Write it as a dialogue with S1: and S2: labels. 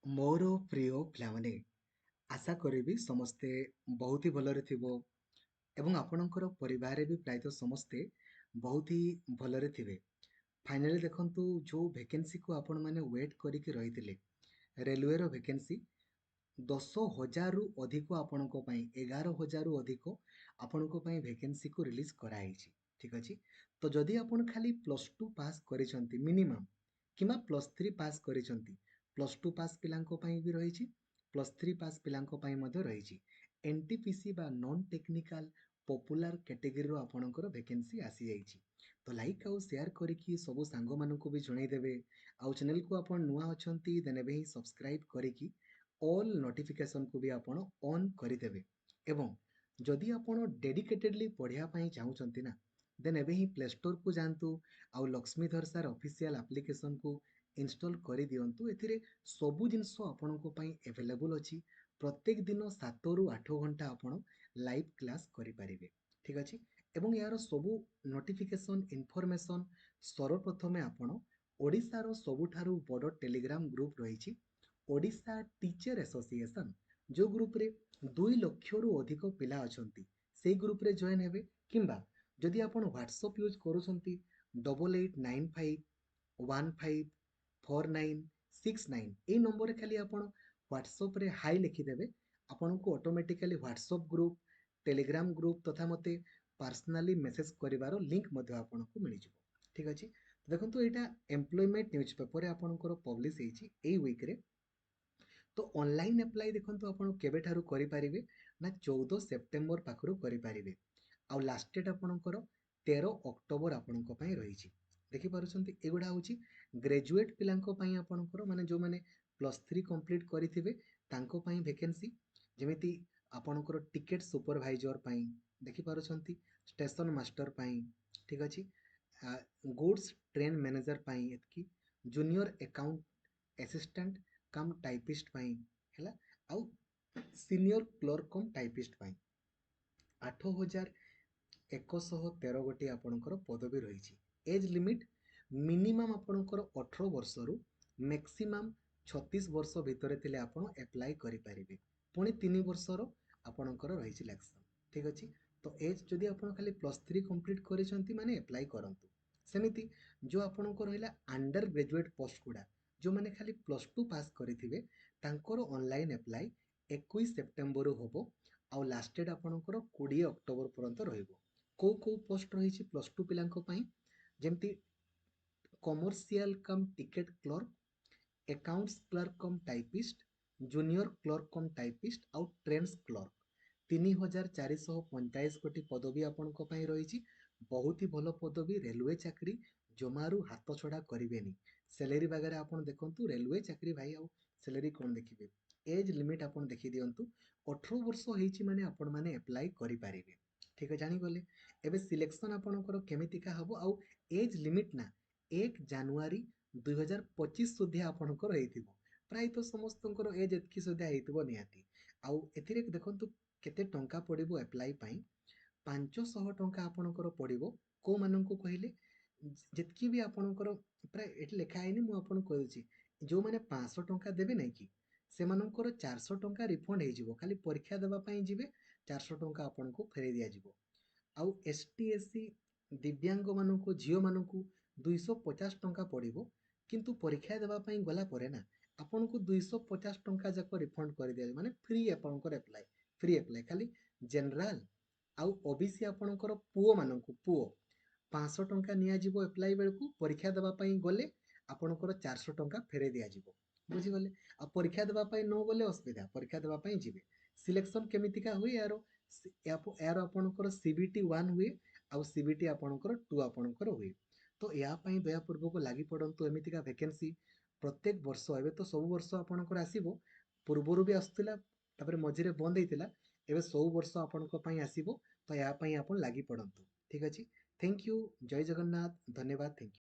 S1: ମୋର ପ୍ରିୟ ପିଲାମାନେ, ଆଶା କରିବି ସମସ୍ତେ ବହୁତ ହି ଭଲରେ ଥିବ ଏବଂ ଆପଣଙ୍କର ପରିବାରରେ ବି ପ୍ରାୟତଃ ସମସ୍ତେ ବହୁତ ହି ଭଲରେ ଥିବେ। ଫାଇନାଲି ଦେଖନ୍ତୁ, ଯୋଉ ଭେକେନ୍ସିକୁ ଆପଣମାନେ ୱେଟ୍ କରିକି ରହିଥିଲେ, ରେଲୱେର ଭେକେନ୍ସି 10,000ରୁ ଅଧିକ ଆପଣଙ୍କ ପାଇଁ, 11,000ରୁ ଅଧିକ ଆପଣଙ୍କ ପାଇଁ ଭେକେନ୍ସିକୁ ରିଲିଜ୍ କରାହେଇଛି। ଠିକ୍ ଅଛି। ତ ଯଦି ଆପଣ ଖାଲି +2 ପାସ୍ କରିଛନ୍ତି ମିନିମମ୍, କିମ୍ବା +3 ପାସ୍ କରିଛନ୍ତି, +2 ପାସ୍ ପିଲାଙ୍କ ପାଇଁ ବି ରହିଛି, +3 ପାସ୍ ପିଲାଙ୍କ ପାଇଁ ମଧ୍ୟ ରହିଛି। NTPC ବା ନନ୍ ଟେକ୍ନିକାଲ ପପୁଲାର କ୍ୟାଟେଗୋରୀର ଆପଣଙ୍କର ଭେକେନ୍ସି ଆସିଯାଇଛି। ତ ଲାଇକ୍ ଆଉ ସେୟାର କରିକି ସବୁ ସାଙ୍ଗମାନଙ୍କୁ ବି ଜଣେଇଦେବେ। ଆଉ ଚ୍ୟାନେଲକୁ ଆପଣ ନୂଆ ଅଛନ୍ତି ଦେନ୍ ଏବେ ହିଁ ସବସ୍କ୍ରାଇବ୍ କରିକି ଅଲ୍ ନୋଟିଫିକେସନକୁ ବି ଆପଣ ଅନ୍ କରିଦେବେ। ଏବଂ ଯଦି ଆପଣ ଡେଡିକେଟେଡଲି ପଢ଼ିବା ପାଇଁ ଚାହୁଁଛନ୍ତି ନା, ଦେନ୍ ଏବେ ହିଁ ପ୍ଲେ ଷ୍ଟୋରକୁ ଯାଆନ୍ତୁ ଆଉ ଲକ୍ଷ୍ମୀଧର ସାର୍ ଅଫିସିଆଲ ଆପ୍ଲିକେସନକୁ ଇନଷ୍ଟଲ୍ କରିଦିଅନ୍ତୁ। ଏଥିରେ ସବୁ ଜିନିଷ ଆପଣଙ୍କ ପାଇଁ ଆଭେଲେବୁଲ୍ ଅଛି। ପ୍ରତ୍ୟେକ ଦିନ 7ରୁ 8 ଘଣ୍ଟା ଆପଣ ଲାଇଭ୍ କ୍ଲାସ୍ କରିପାରିବେ। ଠିକ୍ ଅଛି। ଏବଂ ଏହାର ସବୁ ନୋଟିଫିକେସନ୍ ଇନଫର୍ମେସନ୍ ସର୍ବପ୍ରଥମେ ଆପଣ ଓଡ଼ିଶାର ସବୁଠାରୁ ବଡ଼ ଟେଲିଗ୍ରାମ ଗ୍ରୁପ୍ ରହିଛି, ଓଡ଼ିଶା ଟିଚର ଆସୋସିଏସନ୍, ଯେଉଁ ଗ୍ରୁପରେ 2 ଲକ୍ଷରୁ ଅଧିକ ପିଲା ଅଛନ୍ତି, ସେଇ ଗ୍ରୁପରେ ଜଏନ୍ ହେବେ। କିମ୍ବା ଯଦି ଆପଣ ହ୍ୱାଟ୍ସଅପ୍ ୟୁଜ୍ କରୁଛନ୍ତି, 8895154969, ଏଇ ନମ୍ବରରେ ଖାଲି ଆପଣ ହ୍ୱାଟ୍ସଅପ୍ରେ ହାଇ ଲେଖିଦେବେ, ଆପଣଙ୍କୁ automatically WhatsApp group, Telegram group ତଥା ମୋତେ ପର୍ସନାଲି ମେସେଜ କରିବାର ଲିଙ୍କ ମଧ୍ୟ ଆପଣଙ୍କୁ ମିଳିଯିବ। ଠିକ୍ ଅଛି। ଦେଖନ୍ତୁ, ଏଇଟା ଏମ୍ପ୍ଲୟମେଣ୍ଟ ନ୍ୟୁଜ୍ ପେପରରେ ଆପଣଙ୍କର ପବ୍ଲିଶ ହେଇଛି ଏଇ ୱିକ୍ରେ। ତ ଅନଲାଇନ୍ ଆପ୍ଲାଏ ଦେଖନ୍ତୁ ଆପଣ କେବେଠାରୁ କରିପାରିବେ ନା, 14 ସେପ୍ଟେମ୍ବର ପାଖରୁ କରିପାରିବେ। ଆଉ ଲାଷ୍ଟ ଡେଟ୍ ଆପଣଙ୍କର 13 ଅକ୍ଟୋବର ଆପଣଙ୍କ ପାଇଁ ରହିଛି। ଦେଖିପାରୁଛନ୍ତି, ଏଗୁଡ଼ା ହେଉଛି ଗ୍ରାଜୁଏଟ୍ ପିଲାଙ୍କ ପାଇଁ, ଆପଣଙ୍କର ମାନେ ଯେଉଁମାନେ +3 କମ୍ପ୍ଲିଟ୍ କରିଥିବେ ତାଙ୍କ ପାଇଁ ଭେକେନ୍ସି। ଯେମିତି ଆପଣଙ୍କର ଟିକେଟ୍ ସୁପରଭାଇଜର ପାଇଁ, ଦେଖିପାରୁଛନ୍ତି, ଷ୍ଟେସନ ମାଷ୍ଟର ପାଇଁ, ଠିକ୍ ଅଛି, ଗୁଡ୍ସ ଟ୍ରେନ୍ ମ୍ୟାନେଜର ପାଇଁ, ଏତିକି, ଜୁନିୟର ଆକାଉଣ୍ଟ ଆସିଷ୍ଟାଣ୍ଟ କମ୍ ଟାଇପିଷ୍ଟ ପାଇଁ ହେଲା, ଆଉ ସିନିୟର କ୍ଲର୍କ କମ୍ ଟାଇପିଷ୍ଟ ପାଇଁ 8,113 ଗୋଟି ଆପଣଙ୍କର ପଦବୀ ରହିଛି। ଏଜ୍ ଲିମିଟ୍ ମିନିମମ୍ ଆପଣଙ୍କର 18 ବର୍ଷରୁ ମ୍ୟାକ୍ସିମମ୍ 36 ବର୍ଷ ଭିତରେ ଥିଲେ ଆପଣ ଆପ୍ଲାଏ କରିପାରିବେ। ପୁଣି 3 ବର୍ଷର ଆପଣଙ୍କର ରହିଛି ସିଲେକ୍ସନ୍। ଠିକ୍ ଅଛି। ତ ଏଜ୍ ଯଦି ଆପଣ ଖାଲି +3 କମ୍ପ୍ଲିଟ୍ କରିଛନ୍ତି ମାନେ ଆପ୍ଲାଏ କରନ୍ତୁ। ସେମିତି ଯେଉଁ ଆପଣଙ୍କ ରହିଲା ଅଣ୍ଡର ଗ୍ରାଜୁଏଟ୍ ପୋଷ୍ଟ ଗୁଡ଼ା, ଯେଉଁମାନେ ଖାଲି +2 ପାସ୍ କରିଥିବେ, ତାଙ୍କର ଅନଲାଇନ୍ ଆପ୍ଲାଏ 21 ସେପ୍ଟେମ୍ବରରୁ ହେବ। ଆଉ ଲାଷ୍ଟ ଡେଟ୍ ଆପଣଙ୍କର 20 ଅକ୍ଟୋବର ପର୍ଯ୍ୟନ୍ତ ରହିବ। କେଉଁ କେଉଁ ପୋଷ୍ଟ ରହିଛି +2 ପିଲାଙ୍କ ପାଇଁ, ଯେମିତି କମର୍ସିଆଲ କମ୍ ଟିକେଟ୍ କ୍ଲର୍କ, ଆକାଉଣ୍ଟସ୍ କ୍ଲର୍କ କମ୍ ଟାଇପିଷ୍ଟ, ଜୁନିୟର କ୍ଲର୍କ କମ୍ ଟାଇପିଷ୍ଟ, ଆଉ ଟ୍ରେନ୍ସ କ୍ଲର୍କ, 3,445 ଗୋଟି ପଦବୀ ଆପଣଙ୍କ ପାଇଁ ରହିଛି। ବହୁତ ହି ଭଲ ପଦବୀ, ରେଲୱେ ଚାକିରି, ଜମାରୁ ହାତ ଛଡ଼ା କରିବେନି। ସ୍ୟାଲେରୀ ବାଗେରା ଆପଣ ଦେଖନ୍ତୁ, ରେଲୱେ ଚାକିରି ଭାଇ, ଆଉ ସ୍ୟାଲେରୀ କ'ଣ ଦେଖିବେ। ଏଜ୍ ଲିମିଟ୍ ଆପଣ ଦେଖିଦିଅନ୍ତୁ, 18 ବର୍ଷ ହେଇଛି ମାନେ ଆପଣମାନେ ଆପ୍ଲାଏ କରିପାରିବେ। ଠିକ୍ ଅଛି, ଜାଣିଗଲେ। ଏବେ ସିଲେକ୍ସନ୍ ଆପଣଙ୍କର କେମିତିକା ହେବ, ଆଉ ଏଜ୍ ଲିମିଟ୍ ନା 1 ଜାନୁଆରୀ 2025 ସୁଦ୍ଧା ଆପଣଙ୍କର ହେଇଥିବ। ପ୍ରାୟତଃ ସମସ୍ତଙ୍କର ଏଜ୍ ଏତିକି ସୁଦ୍ଧା ହେଇଥିବ ନିହାତି। ଆଉ ଏଥିରେ ଦେଖନ୍ତୁ କେତେ ଟଙ୍କା ପଡ଼ିବ ଆପ୍ଲାଏ ପାଇଁ। 500 ଟଙ୍କା ଆପଣଙ୍କର ପଡ଼ିବ। କେଉଁମାନଙ୍କୁ କହିଲେ, ଯେତିକି ବି ଆପଣଙ୍କର, ପ୍ରାୟ ଏଠି ଲେଖା ହେଇନି, ମୁଁ ଆପଣଙ୍କୁ କହିଦେଉଛି, ଯେଉଁମାନେ 500 ଟଙ୍କା ଦେବେ ନାହିଁ କି, ସେମାନଙ୍କର 400 ଟଙ୍କା ରିଫଣ୍ଡ ହେଇଯିବ। ଖାଲି ପରୀକ୍ଷା ଦେବା ପାଇଁ ଯିବେ, 400 ଟଙ୍କା ଆପଣଙ୍କୁ ଫେରାଇ ଦିଆଯିବ। ଆଉ ST SC ଦିବ୍ୟାଙ୍ଗମାନଙ୍କୁ, ଝିଅମାନଙ୍କୁ 250 ଟଙ୍କା ପଡ଼ିବ। କିନ୍ତୁ ପରୀକ୍ଷା ଦେବା ପାଇଁ ଗଲା ପରେ ନା, ଆପଣଙ୍କୁ 250 ଟଙ୍କା ଯାକ ରିଫଣ୍ଡ କରିଦିଆଯିବ। ମାନେ ଫ୍ରି ଆପଣଙ୍କର ଆପ୍ଲାଏ, ଫ୍ରି ଆପ୍ଲାଏ। ଖାଲି ଜେନେରାଲ ଆଉ OBC ଆପଣଙ୍କର ପୁଅ 500 ଟଙ୍କା ନିଆଯିବ ଆପ୍ଲାଏ ବେଳକୁ, ପରୀକ୍ଷା ଦେବା ପାଇଁ ଗଲେ ଆପଣଙ୍କର 400 ଟଙ୍କା ଫେରାଇ ଦିଆଯିବ। ବୁଝିଗଲେ। ଆଉ ପରୀକ୍ଷା ଦେବା ପାଇଁ ନ ଗଲେ ଅସୁବିଧା, ପରୀକ୍ଷା ଦେବା ପାଇଁ ଯିବେ। ସିଲେକ୍ସନ୍ କେମିତିକା ହୁଏ, ଏହାର ଆପଣଙ୍କର CBT 1 ହୁଏ, ଆଉ CBT ଆପଣଙ୍କର 2 ଆପଣଙ୍କର ହୁଏ। ତ ଏହା ପାଇଁ ଦୟାପୂର୍ବକ ଲାଗି ପଡ଼ନ୍ତୁ। ଏମିତିକା ଭେକେନ୍ସି ପ୍ରତ୍ୟେକ ବର୍ଷ, ଏବେ ତ ସବୁ ବର୍ଷ ଆପଣଙ୍କର ଆସିବ, ପୂର୍ବରୁ ବି ଆସୁଥିଲା, ତାପରେ ମଝିରେ ବନ୍ଦ ହେଇଥିଲା, ଏବେ ସବୁ ବର୍ଷ ଆପଣଙ୍କ ପାଇଁ ଆସିବ। ତ ଏହା ପାଇଁ ଆପଣ ଲାଗି ପଡ଼ନ୍ତୁ। ଠିକ୍ ଅଛି। Thank you. ଜୟ ଜଗନ୍ନାଥ। ଧନ୍ୟବାଦ। Thank you.